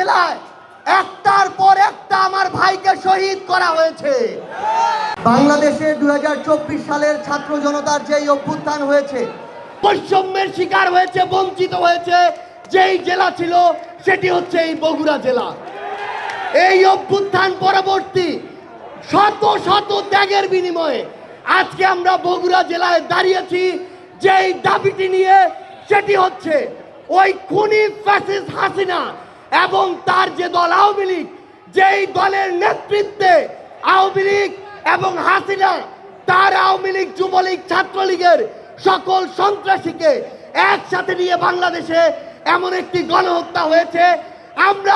জেলায় একটার পর একটা আমার ভাইকে শহীদ করা হয়েছে। বাংলাদেশে 2024 সালের ছাত্র জনতার যেই অভ্যুত্থান হয়েছে, বৈষম্যের শিকার হয়েছে, বঞ্চিত হয়েছে যেই জেলা ছিল সেটি হচ্ছে এই বগুড়া জেলা। এই অভ্যুত্থান পরবর্তী শত শত ত্যাগের বিনিময়ে আজকে আমরা বগুড়া জেলায় দাঁড়িয়েছি যেই দাবিটি নিয়ে, সেটি হচ্ছে ওই খুনি ফ্যাসিস্ট হাসিনা এবং তার যে দল আওয়ামী লীগ, যেই দলের নেতৃত্বে আওয়ামী লীগ এবং হাসিনা তার আওয়ামী লীগ, যুবলীগ, ছাত্রলীগের সকল সন্ত্রাসীকে একসাথে নিয়ে বাংলাদেশে এমন একটি গণহত্যা হয়েছে। আমরা